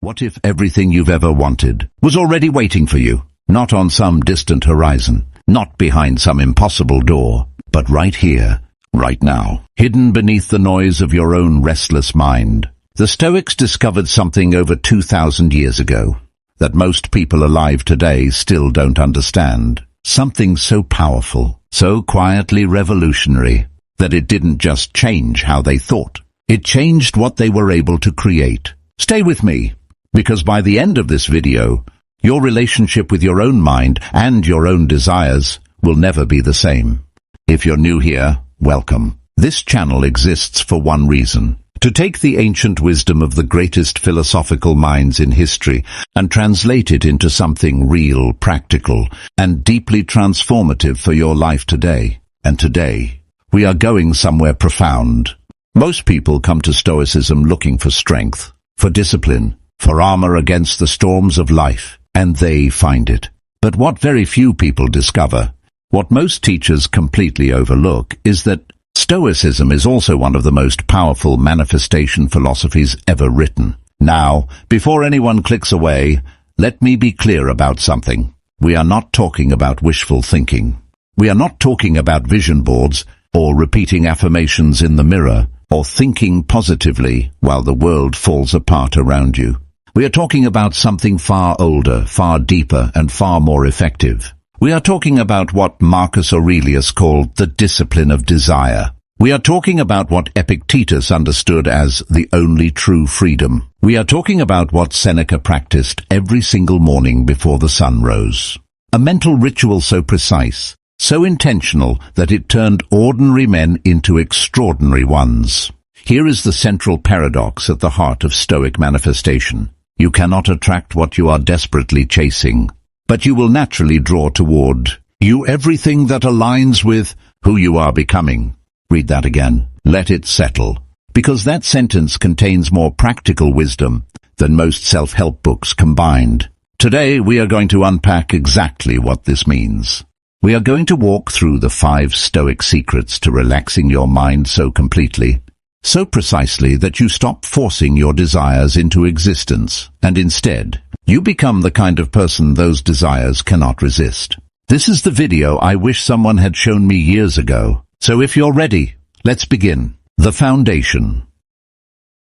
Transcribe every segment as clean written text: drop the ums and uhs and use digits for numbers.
What if everything you've ever wanted was already waiting for you? Not on some distant horizon, not behind some impossible door, but right here, right now, hidden beneath the noise of your own restless mind. The Stoics discovered something over 2,000 years ago that most people alive today still don't understand. Something so powerful, so quietly revolutionary, that it didn't just change how they thought. It changed what they were able to create. Stay with me, because by the end of this video, your relationship with your own mind and your own desires will never be the same. If you're new here, welcome. This channel exists for one reason: to take the ancient wisdom of the greatest philosophical minds in history and translate it into something real, practical, and deeply transformative for your life today. And today, we are going somewhere profound. Most people come to Stoicism looking for strength, for discipline, for armor against the storms of life, and they find it. But what very few people discover, what most teachers completely overlook, is that Stoicism is also one of the most powerful manifestation philosophies ever written. Now, before anyone clicks away, let me be clear about something. We are not talking about wishful thinking. We are not talking about vision boards, or repeating affirmations in the mirror, or thinking positively while the world falls apart around you. We are talking about something far older, far deeper, and far more effective. We are talking about what Marcus Aurelius called the discipline of desire. We are talking about what Epictetus understood as the only true freedom. We are talking about what Seneca practiced every single morning before the sun rose. A mental ritual so precise, so intentional that it turned ordinary men into extraordinary ones. Here is the central paradox at the heart of Stoic manifestation. You cannot attract what you are desperately chasing, but you will naturally draw toward you everything that aligns with who you are becoming. Read that again. Let it settle, because that sentence contains more practical wisdom than most self-help books combined. Today we are going to unpack exactly what this means. We are going to walk through the 5 Stoic secrets to relaxing your mind so completely, so precisely that you stop forcing your desires into existence, and instead, you become the kind of person those desires cannot resist. This is the video I wish someone had shown me years ago. So if you're ready, let's begin. The foundation.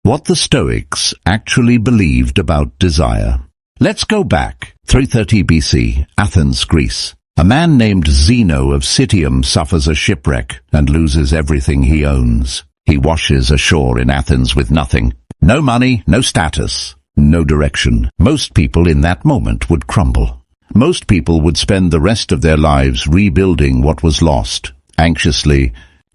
What the Stoics actually believed about desire. Let's go back. 330 BC, Athens, Greece. A man named Zeno of Citium suffers a shipwreck and loses everything he owns. He washes ashore in Athens with nothing. No money, no status, no direction. Most people in that moment would crumble. Most people would spend the rest of their lives rebuilding what was lost. Anxiously,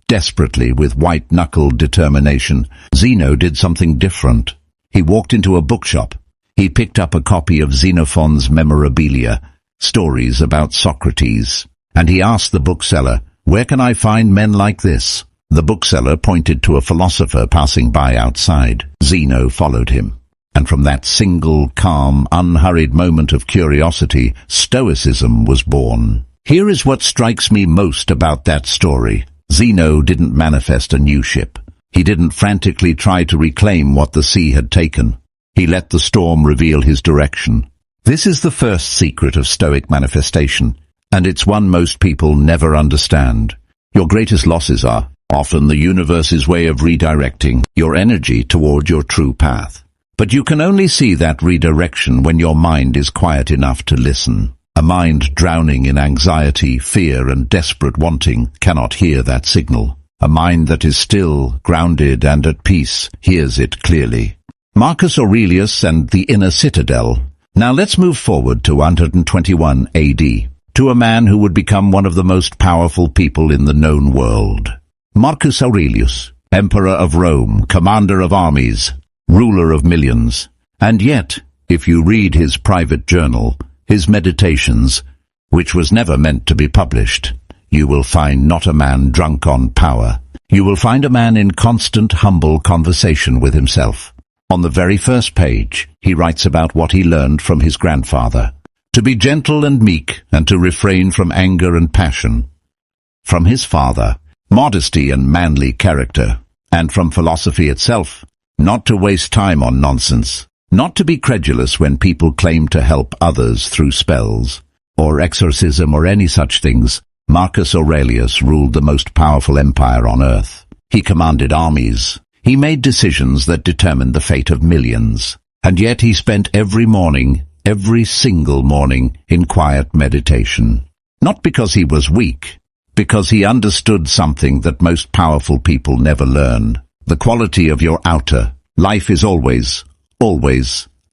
desperately, with white-knuckled determination, Zeno did something different. He walked into a bookshop. He picked up a copy of Xenophon's Memorabilia, stories about Socrates, and he asked the bookseller, "Where can I find men like this?" The bookseller pointed to a philosopher passing by outside. Zeno followed him, and from that single, calm, unhurried moment of curiosity, Stoicism was born. Here is what strikes me most about that story. Zeno didn't manifest a new ship. He didn't frantically try to reclaim what the sea had taken. He let the storm reveal his direction. This is the first secret of Stoic manifestation, and it's one most people never understand. Your greatest losses are often the universe's way of redirecting your energy toward your true path. But you can only see that redirection when your mind is quiet enough to listen. A mind drowning in anxiety, fear, and desperate wanting cannot hear that signal. A mind that is still, grounded, and at peace hears it clearly. Marcus Aurelius and the Inner Citadel. Now let's move forward to 121 AD, to a man who would become one of the most powerful people in the known world. Marcus Aurelius, Emperor of Rome, commander of armies, ruler of millions. And yet, if you read his private journal, his meditations, which was never meant to be published, you will find not a man drunk on power. You will find a man in constant, humble conversation with himself. On the very first page, he writes about what he learned from his grandfather: to be gentle and meek, and to refrain from anger and passion. From his father, modesty and manly character. And from philosophy itself, not to waste time on nonsense, not to be credulous when people claim to help others through spells, or exorcism or any such things. Marcus Aurelius ruled the most powerful empire on earth. He commanded armies. He made decisions that determined the fate of millions. And yet he spent every morning, every single morning, in quiet meditation. Not because he was weak, because he understood something that most powerful people never learn. The quality of your outer life is always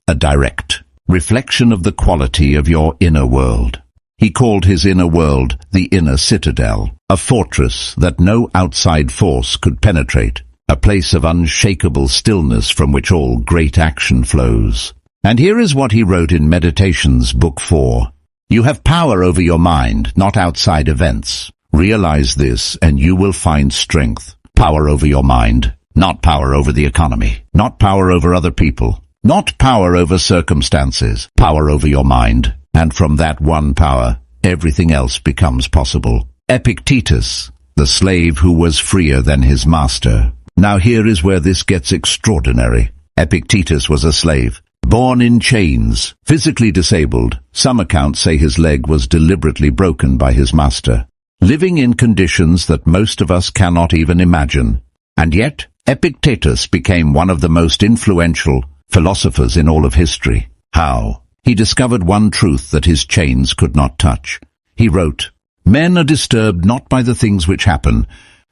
a direct reflection of the quality of your inner world. He called his inner world the inner citadel, a fortress that no outside force could penetrate, a place of unshakable stillness from which all great action flows. And here is what he wrote in Meditations, Book 4. You have power over your mind, not outside events. Realize this and you will find strength. Power over your mind, not power over the economy, not power over other people, not power over circumstances, power over your mind. And from that one power, everything else becomes possible. Epictetus, the slave who was freer than his master. Now here is where this gets extraordinary. Epictetus was a slave, born in chains, physically disabled. Some accounts say his leg was deliberately broken by his master, living in conditions that most of us cannot even imagine. And yet, Epictetus became one of the most influential philosophers in all of history. How? He discovered one truth that his chains could not touch. He wrote, "Men are disturbed not by the things which happen,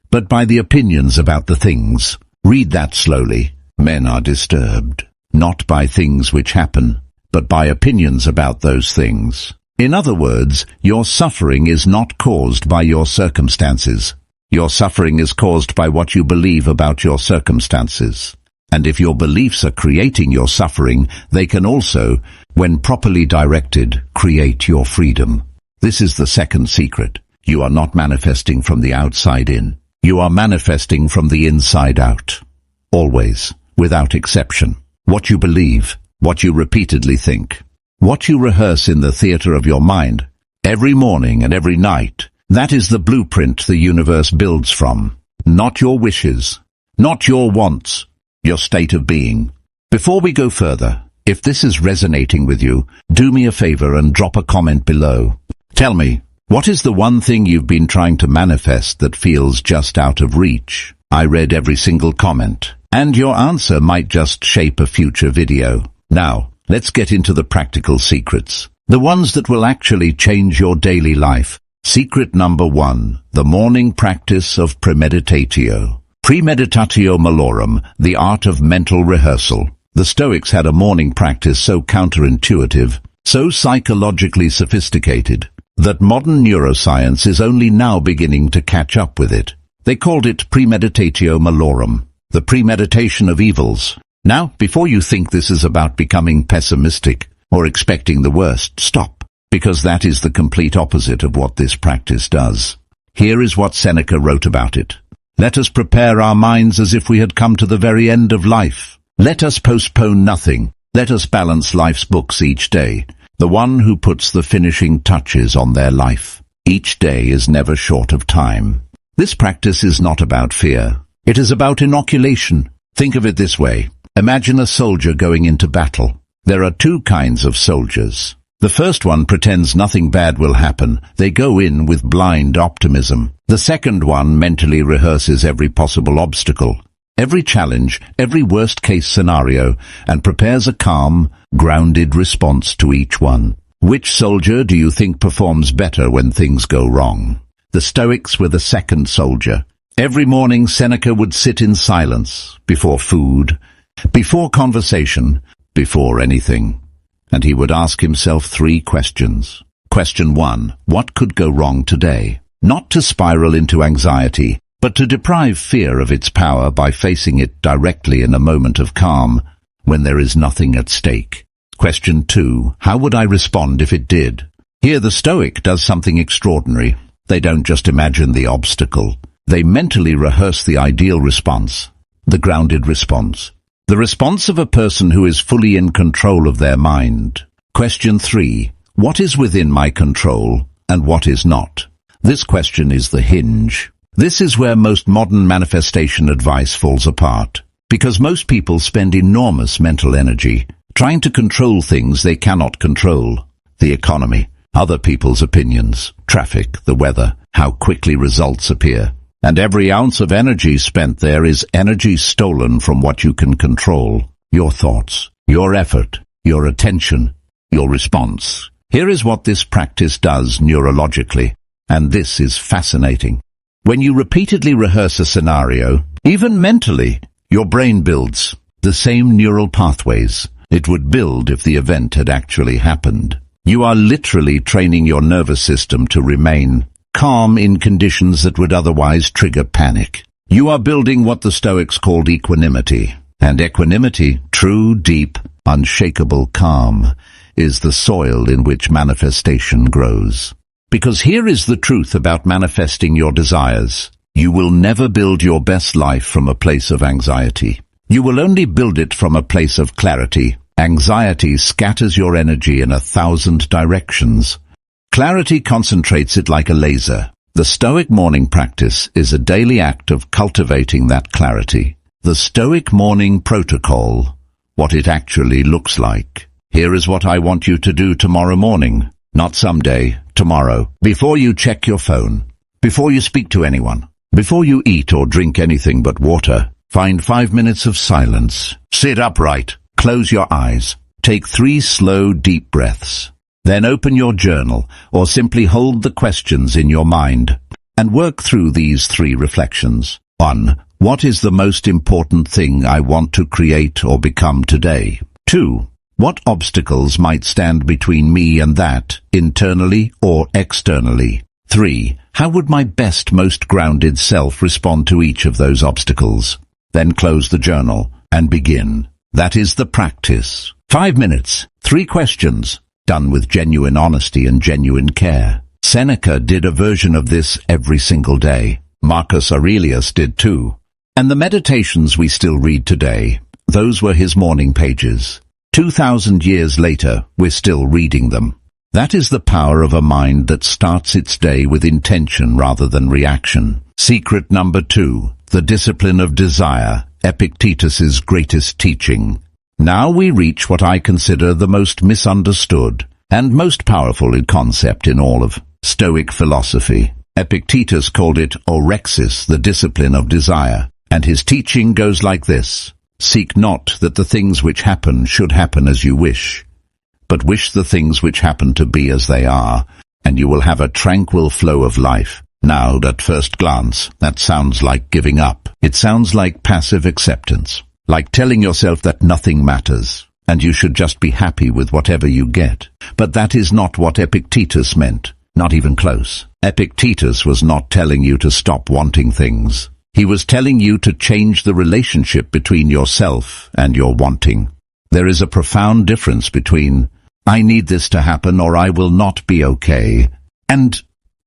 but by the opinions about the things." Read that slowly. Men are disturbed not by things which happen, but by opinions about those things. In other words, your suffering is not caused by your circumstances. Your suffering is caused by what you believe about your circumstances. And if your beliefs are creating your suffering, they can also, when properly directed, create your freedom. This is the second secret. You are not manifesting from the outside in. You are manifesting from the inside out. Always, without exception. What you believe, what you repeatedly think, what you rehearse in the theater of your mind, every morning and every night, that is the blueprint the universe builds from. Not your wishes, not your wants, your state of being. Before we go further, if this is resonating with you, do me a favor and drop a comment below. Tell me, what is the one thing you've been trying to manifest that feels just out of reach? I read every single comment, and your answer might just shape a future video. Now, let's get into the practical secrets, the ones that will actually change your daily life. Secret number 1, the morning practice of premeditatio. Premeditatio malorum, the art of mental rehearsal. The Stoics had a morning practice so counterintuitive, so psychologically sophisticated, that modern neuroscience is only now beginning to catch up with it. They called it premeditatio malorum, the premeditation of evils. Now, before you think this is about becoming pessimistic or expecting the worst, stop, because that is the complete opposite of what this practice does. Here is what Seneca wrote about it. Let us prepare our minds as if we had come to the very end of life. Let us postpone nothing. Let us balance life's books each day. The one who puts the finishing touches on their life. Each day is never short of time. This practice is not about fear. It is about inoculation. Think of it this way. Imagine a soldier going into battle. There are two kinds of soldiers. The first one pretends nothing bad will happen. They go in with blind optimism. The second one mentally rehearses every possible obstacle, every challenge, every worst-case scenario, and prepares a calm, grounded response to each one. Which soldier do you think performs better when things go wrong? The Stoics were the second soldier. Every morning Seneca would sit in silence, before food, before conversation, before anything. And he would ask himself 3 questions. Question 1, what could go wrong today? Not to spiral into anxiety, but to deprive fear of its power by facing it directly in a moment of calm, when there is nothing at stake. Question 2, how would I respond if it did? Here the Stoic does something extraordinary. They don't just imagine the obstacle. They mentally rehearse the ideal response, the grounded response. The response of a person who is fully in control of their mind. Question 3. What is within my control, and what is not? This question is the hinge. This is where most modern manifestation advice falls apart, because most people spend enormous mental energy trying to control things they cannot control. The economy, other people's opinions, traffic, the weather, how quickly results appear. And every ounce of energy spent there is energy stolen from what you can control. Your thoughts, your effort, your attention, your response. Here is what this practice does neurologically, and this is fascinating. When you repeatedly rehearse a scenario, even mentally, your brain builds the same neural pathways it would build if the event had actually happened. You are literally training your nervous system to remain calm in conditions that would otherwise trigger panic. You are building what the Stoics called equanimity. And equanimity, true, deep, unshakable calm, is the soil in which manifestation grows. Because here is the truth about manifesting your desires. You will never build your best life from a place of anxiety. You will only build it from a place of clarity. Anxiety scatters your energy in 1,000 directions. Clarity concentrates it like a laser. The Stoic morning practice is a daily act of cultivating that clarity. The Stoic morning protocol, what it actually looks like. Here is what I want you to do tomorrow morning. Not someday, tomorrow. Before you check your phone. Before you speak to anyone. Before you eat or drink anything but water. Find 5 minutes of silence. Sit upright. Close your eyes. Take 3 slow, deep breaths. Then open your journal, or simply hold the questions in your mind, and work through these 3 reflections. 1. What is the most important thing I want to create or become today? 2. What obstacles might stand between me and that, internally or externally? 3. How would my best, most grounded self respond to each of those obstacles? Then close the journal, and begin. That is the practice. 5 minutes, 3 questions, done with genuine honesty and genuine care. Seneca did a version of this every single day. Marcus Aurelius did too. And the meditations we still read today, those were his morning pages. 2,000 years later, we're still reading them. That is the power of a mind that starts its day with intention rather than reaction. Secret number 2, the discipline of desire, Epictetus's greatest teaching. Now we reach what I consider the most misunderstood and most powerful concept in all of Stoic philosophy. Epictetus called it orexis, the discipline of desire, and his teaching goes like this. Seek not that the things which happen should happen as you wish, but wish the things which happen to be as they are, and you will have a tranquil flow of life. Now, at first glance, that sounds like giving up. It sounds like passive acceptance, like telling yourself that nothing matters, and you should just be happy with whatever you get. But that is not what Epictetus meant, not even close. Epictetus was not telling you to stop wanting things. He was telling you to change the relationship between yourself and your wanting. There is a profound difference between, I need this to happen or I will not be okay, and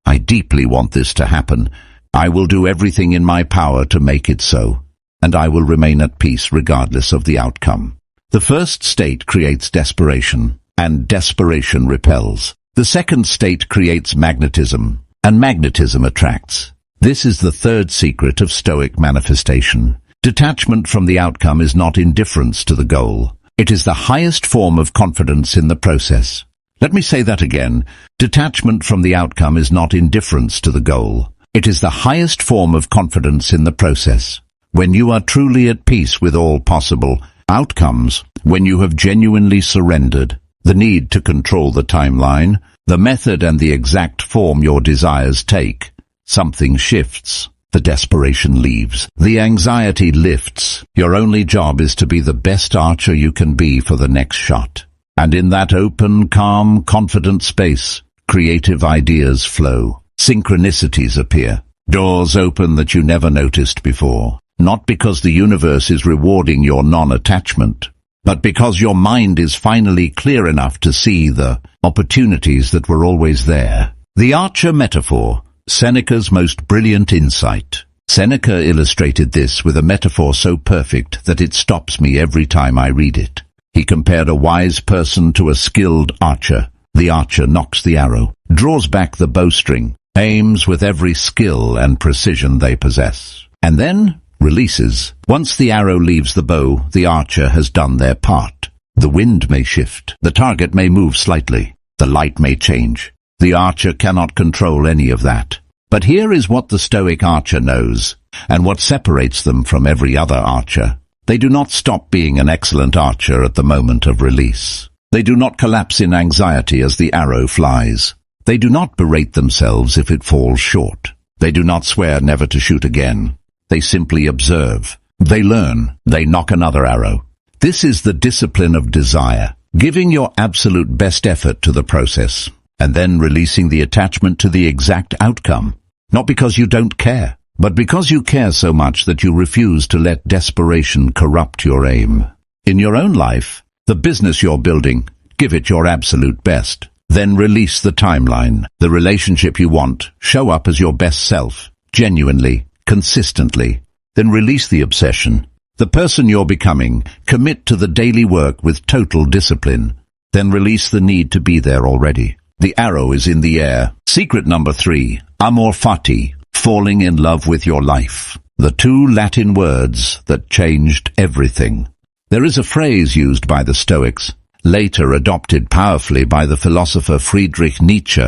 I deeply want this to happen. I will do everything in my power to make it so, and I will remain at peace regardless of the outcome. The first state creates desperation, and desperation repels. The second state creates magnetism, and magnetism attracts. This is the third secret of Stoic manifestation. Detachment from the outcome is not indifference to the goal. It is the highest form of confidence in the process. Let me say that again. Detachment from the outcome is not indifference to the goal. It is the highest form of confidence in the process. When you are truly at peace with all possible outcomes, when you have genuinely surrendered the need to control the timeline, the method and the exact form your desires take, something shifts. The desperation leaves. The anxiety lifts. Your only job is to be the best archer you can be for the next shot. And in that open, calm, confident space, creative ideas flow. Synchronicities appear. Doors open that you never noticed before. Not because the universe is rewarding your non-attachment, but because your mind is finally clear enough to see the opportunities that were always there. The archer metaphor, Seneca's most brilliant insight. Seneca illustrated this with a metaphor so perfect that it stops me every time I read it. He compared a wise person to a skilled archer. The archer nocks the arrow, draws back the bowstring, aims with every skill and precision they possess, and then releases. Once the arrow leaves the bow, the archer has done their part. The wind may shift. The target may move slightly. The light may change. The archer cannot control any of that. But here is what the Stoic archer knows, and what separates them from every other archer. They do not stop being an excellent archer at the moment of release. They do not collapse in anxiety as the arrow flies. They do not berate themselves if it falls short. They do not swear never to shoot again. They simply observe. They learn. They nock another arrow. This is the discipline of desire, giving your absolute best effort to the process, and then releasing the attachment to the exact outcome. Not because you don't care, but because you care so much that you refuse to let desperation corrupt your aim. In your own life, the business you're building, give it your absolute best. Then release the timeline, the relationship you want, show up as your best self, genuinely, consistently. Then release the obsession. The person you're becoming, commit to the daily work with total discipline. Then release the need to be there already. The arrow is in the air. Secret number 3, amor fati, falling in love with your life. The 2 Latin words that changed everything. There is a phrase used by the Stoics, later adopted powerfully by the philosopher Friedrich Nietzsche,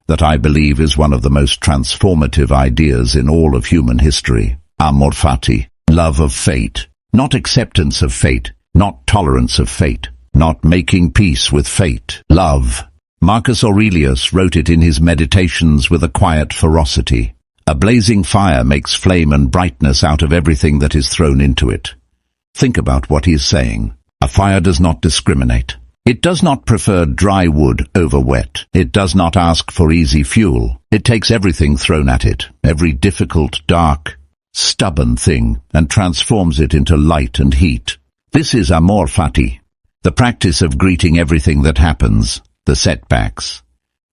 that I believe is one of the most transformative ideas in all of human history. Amor fati, love of fate. Not acceptance of fate, not tolerance of fate, not making peace with fate. Love. Marcus Aurelius wrote it in his Meditations with a quiet ferocity. A blazing fire makes flame and brightness out of everything that is thrown into it. Think about what he is saying. A fire does not discriminate. It does not prefer dry wood over wet. It does not ask for easy fuel. It takes everything thrown at it, every difficult, dark, stubborn thing, and transforms it into light and heat. This is amor fati, the practice of greeting everything that happens, the setbacks,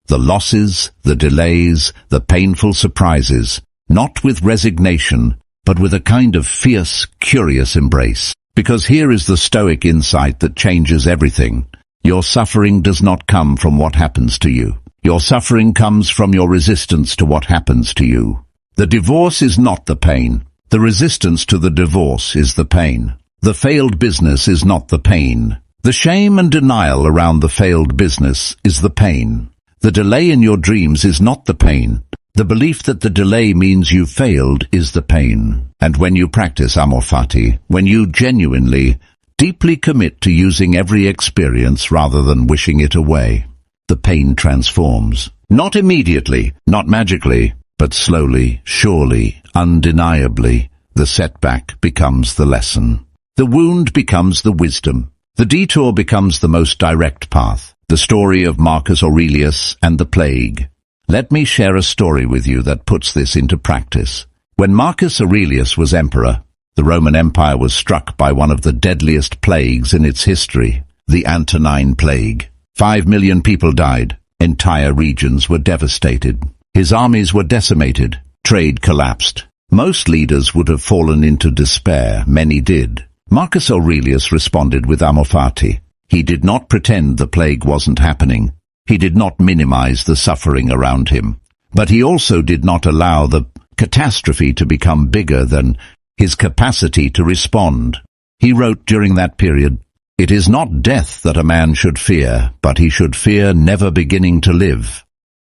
the losses, the delays, the painful surprises, not with resignation, but with a kind of fierce, curious embrace. Because here is the Stoic insight that changes everything. Your suffering does not come from what happens to you. Your suffering comes from your resistance to what happens to you. The divorce is not the pain. The resistance to the divorce is the pain. The failed business is not the pain. The shame and denial around the failed business is the pain. The delay in your dreams is not the pain. The belief that the delay means you failed is the pain. And when you practice amor fati, when you genuinely, deeply commit to using every experience rather than wishing it away, the pain transforms. Not immediately, not magically, but slowly, surely, undeniably, the setback becomes the lesson. The wound becomes the wisdom. The detour becomes the most direct path. The story of Marcus Aurelius and the plague. Let me share a story with you that puts this into practice. When Marcus Aurelius was emperor, the Roman Empire was struck by one of the deadliest plagues in its history, the Antonine Plague. 5 million people died. Entire regions were devastated. His armies were decimated. Trade collapsed. Most leaders would have fallen into despair. Many did. Marcus Aurelius responded with amor fati. He did not pretend the plague wasn't happening. He did not minimize the suffering around him. But he also did not allow the catastrophe to become bigger than his capacity to respond. He wrote during that period, "It is not death that a man should fear, but he should fear never beginning to live."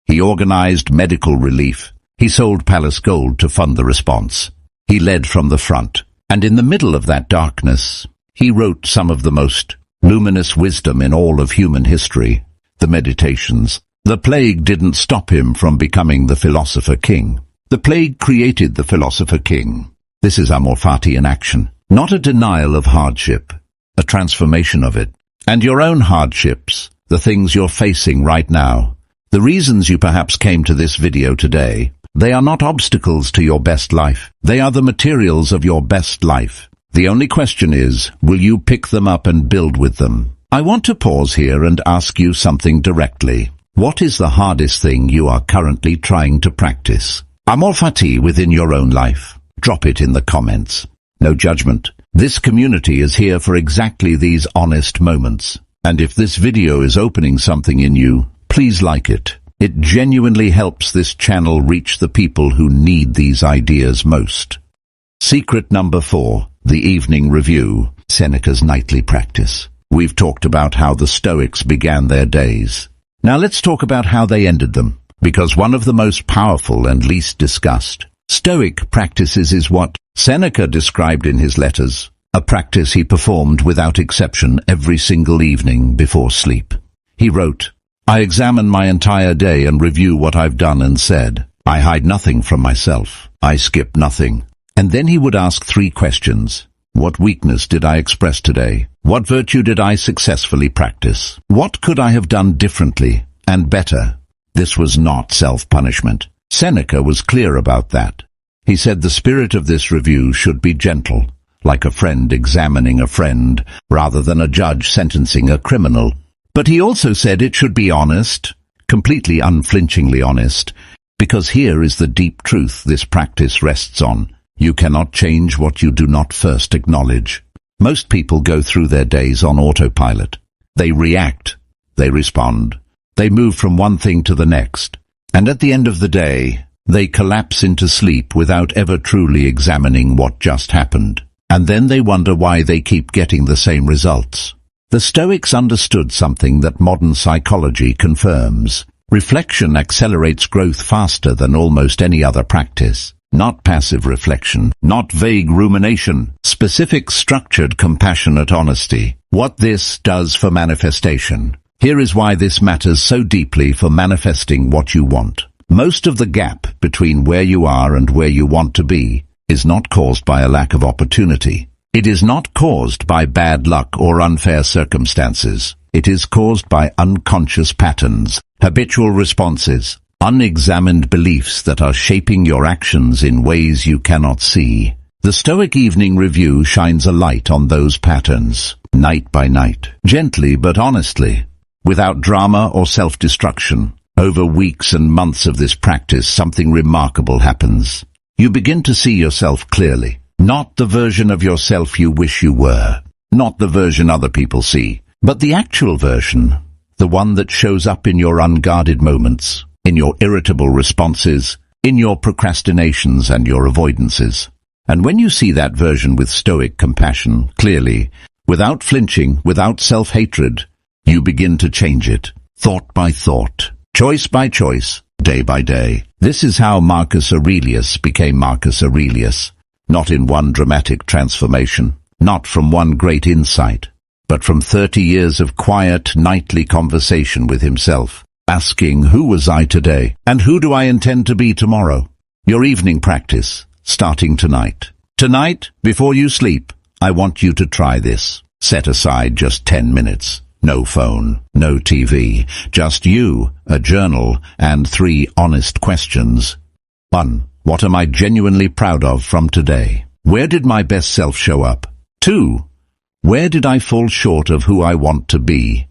He organized medical relief. He sold palace gold to fund the response. He led from the front. And in the middle of that darkness, he wrote some of the most luminous wisdom in all of human history, the Meditations. The plague didn't stop him from becoming the philosopher king. The plague created the philosopher king. This is amor fati in action. Not a denial of hardship, a transformation of it. And your own hardships, the things you're facing right now, the reasons you perhaps came to this video today, they are not obstacles to your best life. They are the materials of your best life. The only question is, will you pick them up and build with them? I want to pause here and ask you something directly. What is the hardest thing you are currently trying to practice? Amor fati within your own life. Drop it in the comments. No judgment. This community is here for exactly these honest moments. And if this video is opening something in you, please like it. It genuinely helps this channel reach the people who need these ideas most. Secret number 4, the evening review, Seneca's nightly practice. We've talked about how the Stoics began their days. Now let's talk about how they ended them, because one of the most powerful and least discussed Stoic practices is what Seneca described in his letters, a practice he performed without exception every single evening before sleep. He wrote, "I examine my entire day and review what I've done and said. I hide nothing from myself. I skip nothing." And then he would ask 3 questions. What weakness did I express today? What virtue did I successfully practice? What could I have done differently and better? This was not self-punishment. Seneca was clear about that. He said the spirit of this review should be gentle, like a friend examining a friend, rather than a judge sentencing a criminal. But he also said it should be honest, completely unflinchingly honest, because here is the deep truth this practice rests on. You cannot change what you do not first acknowledge. Most people go through their days on autopilot. They react, they respond, they move from one thing to the next, and at the end of the day, they collapse into sleep without ever truly examining what just happened. And then they wonder why they keep getting the same results. The Stoics understood something that modern psychology confirms. Reflection accelerates growth faster than almost any other practice. Not passive reflection, not vague rumination, specific, structured, compassionate honesty. What this does for manifestation. Here is why this matters so deeply for manifesting what you want. Most of the gap between where you are and where you want to be is not caused by a lack of opportunity. It is not caused by bad luck or unfair circumstances. It is caused by unconscious patterns, habitual responses, unexamined beliefs that are shaping your actions in ways you cannot see. The Stoic evening review shines a light on those patterns, night by night, gently but honestly, without drama or self-destruction. Over weeks and months of this practice, something remarkable happens. You begin to see yourself clearly, not the version of yourself you wish you were, not the version other people see, but the actual version, the one that shows up in your unguarded moments, in your irritable responses, in your procrastinations and your avoidances. And when you see that version with Stoic compassion, clearly, without flinching, without self-hatred, you begin to change it, thought by thought, choice by choice, day by day. This is how Marcus Aurelius became Marcus Aurelius, not in one dramatic transformation, not from one great insight, but from 30 years of quiet, nightly conversation with himself, asking, who was I today, and who do I intend to be tomorrow? Your evening practice, starting tonight. Tonight, before you sleep, I want you to try this. Set aside just 10 minutes. No phone, no TV, just you, a journal, and 3 honest questions. 1. What am I genuinely proud of from today? Where did my best self show up? 2. Where did I fall short of who I want to be?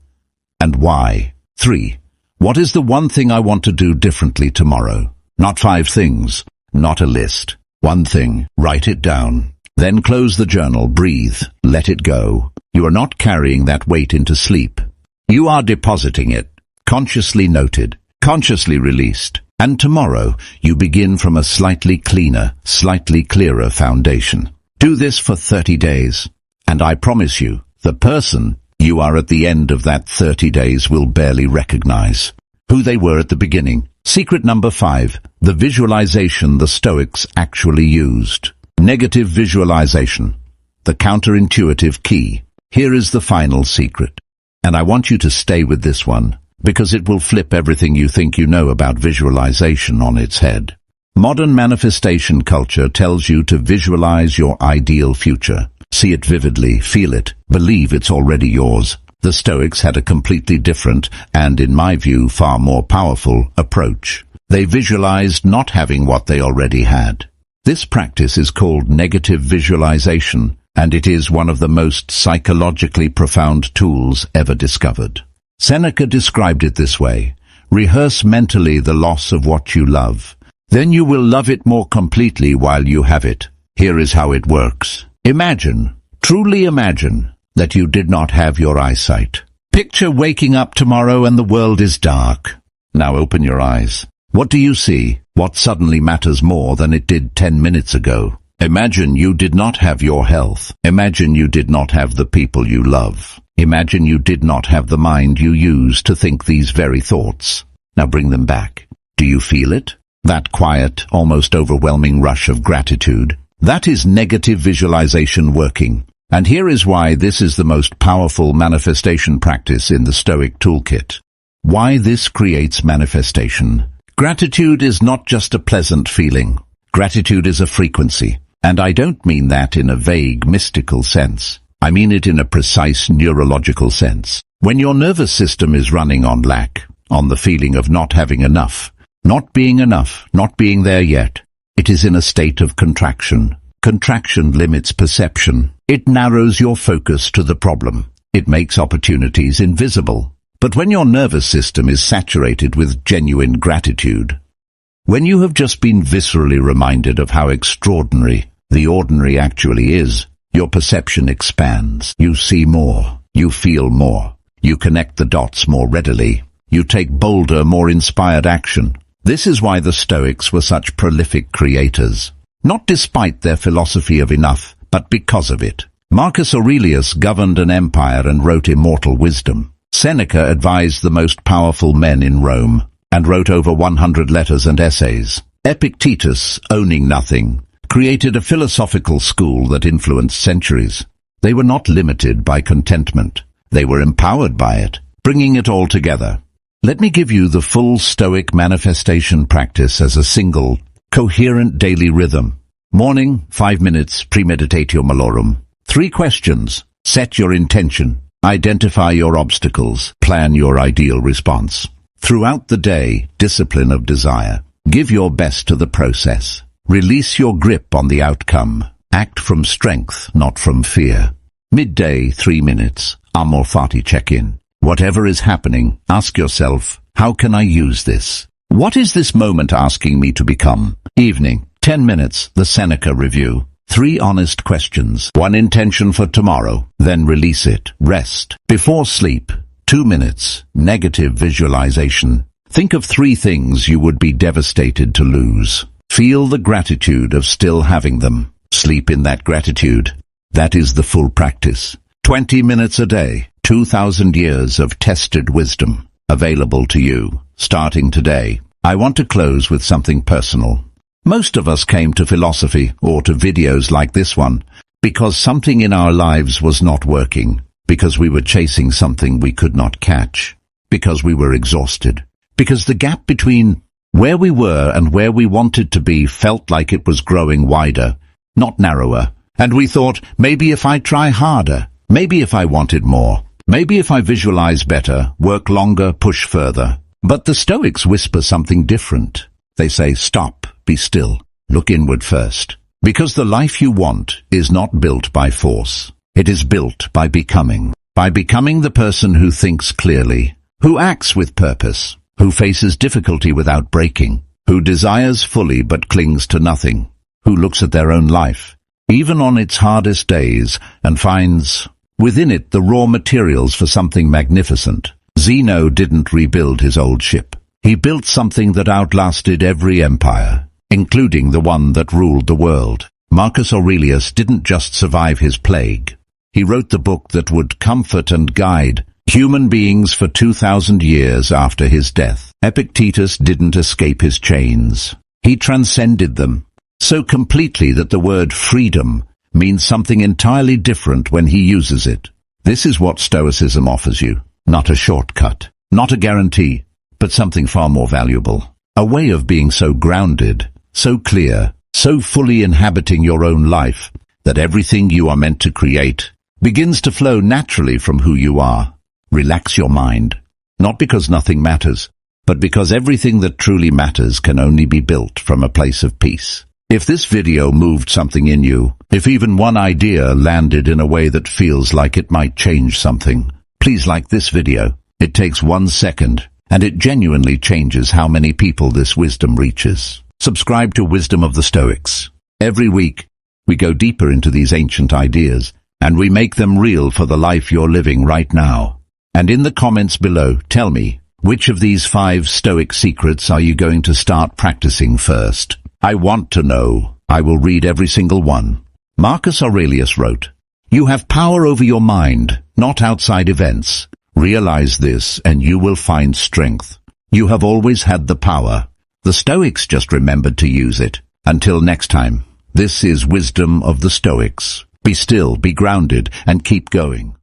And why? 3. What is the one thing I want to do differently tomorrow? Not 5 things, not a list. 1 thing, write it down. Then close the journal, breathe, let it go. You are not carrying that weight into sleep. You are depositing it, consciously noted, consciously released. And tomorrow, you begin from a slightly cleaner, slightly clearer foundation. Do this for 30 days. And I promise you, the person you are at the end of that 30 days will barely recognize who they were at the beginning. Secret number 5, the visualization the Stoics actually used. Negative visualization, the counterintuitive key. Here is the final secret. And I want you to stay with this one, because it will flip everything you think you know about visualization on its head. Modern manifestation culture tells you to visualize your ideal future. See it vividly, feel it, believe it's already yours. The Stoics had a completely different, and in my view far more powerful, approach. They visualized not having what they already had. This practice is called negative visualization, and it is one of the most psychologically profound tools ever discovered. Seneca described it this way: rehearse mentally the loss of what you love. Then you will love it more completely while you have it. Here is how it works. Imagine, truly imagine, that you did not have your eyesight. Picture waking up tomorrow and the world is dark. Now open your eyes. What do you see? What suddenly matters more than it did 10 minutes ago? Imagine you did not have your health. Imagine you did not have the people you love. Imagine you did not have the mind you use to think these very thoughts. Now bring them back. Do you feel it? That quiet, almost overwhelming rush of gratitude. That is negative visualization working. And here is why this is the most powerful manifestation practice in the Stoic toolkit. Why this creates manifestation. Gratitude is not just a pleasant feeling. Gratitude is a frequency. And I don't mean that in a vague, mystical sense. I mean it in a precise neurological sense. When your nervous system is running on lack, on the feeling of not having enough, not being enough, not being there yet, it is in a state of contraction. Contraction limits perception. It narrows your focus to the problem. It makes opportunities invisible. But when your nervous system is saturated with genuine gratitude, when you have just been viscerally reminded of how extraordinary the ordinary actually is, your perception expands. You see more. You feel more. You connect the dots more readily. You take bolder, more inspired action. This is why the Stoics were such prolific creators. Not despite their philosophy of enough, but because of it. Marcus Aurelius governed an empire and wrote immortal wisdom. Seneca advised the most powerful men in Rome, and wrote over 100 letters and essays. Epictetus, owning nothing, created a philosophical school that influenced centuries. They were not limited by contentment. They were empowered by it, bringing it all together. Let me give you the full Stoic manifestation practice as a single, coherent daily rhythm. Morning, 5 minutes, premeditatio malorum. 3 questions. Set your intention. Identify your obstacles. Plan your ideal response. Throughout the day, discipline of desire. Give your best to the process. Release your grip on the outcome. Act from strength, not from fear. Midday, 3 minutes. Amor fati check-in. Whatever is happening, ask yourself, how can I use this? What is this moment asking me to become? Evening, 10 minutes, the Seneca Review. 3 honest questions. 1 intention for tomorrow. Then release it. Rest. Before sleep, 2 minutes. Negative visualization. Think of 3 things you would be devastated to lose. Feel the gratitude of still having them. Sleep in that gratitude. That is the full practice. 20 minutes a day. 2,000 years of tested wisdom. Available to you, starting today. I want to close with something personal. Most of us came to philosophy, or to videos like this one, because something in our lives was not working, because we were chasing something we could not catch, because we were exhausted, because the gap between where we were and where we wanted to be felt like it was growing wider, not narrower, and we thought, maybe if I try harder, maybe if I wanted more, maybe if I visualize better, work longer, push further. But the Stoics whisper something different. They say, stop, be still, look inward first. Because the life you want is not built by force. It is built by becoming. By becoming the person who thinks clearly, who acts with purpose, who faces difficulty without breaking, who desires fully but clings to nothing, who looks at their own life, even on its hardest days, and finds within it the raw materials for something magnificent. Zeno didn't rebuild his old ship. He built something that outlasted every empire, including the one that ruled the world. Marcus Aurelius didn't just survive his plague. He wrote the book that would comfort and guide human beings for 2,000 years after his death. Epictetus didn't escape his chains. He transcended them so completely that the word freedom means something entirely different when he uses it. This is what Stoicism offers you. Not a shortcut, not a guarantee, but something far more valuable. A way of being so grounded, so clear, so fully inhabiting your own life, that everything you are meant to create begins to flow naturally from who you are. Relax your mind, not because nothing matters, but because everything that truly matters can only be built from a place of peace. If this video moved something in you, if even one idea landed in a way that feels like it might change something, please like this video. It takes 1 second, and it genuinely changes how many people this wisdom reaches. Subscribe to Wisdom of the Stoics. Every week, we go deeper into these ancient ideas, and we make them real for the life you're living right now. And in the comments below, tell me, which of these 5 Stoic secrets are you going to start practicing first? I want to know. I will read every single one. Marcus Aurelius wrote, "You have power over your mind. not outside events. Realize this and you will find strength. You have always had the power. The Stoics just remembered to use it. Until next time, this is Wisdom of the Stoics. Be still, be grounded, and keep going.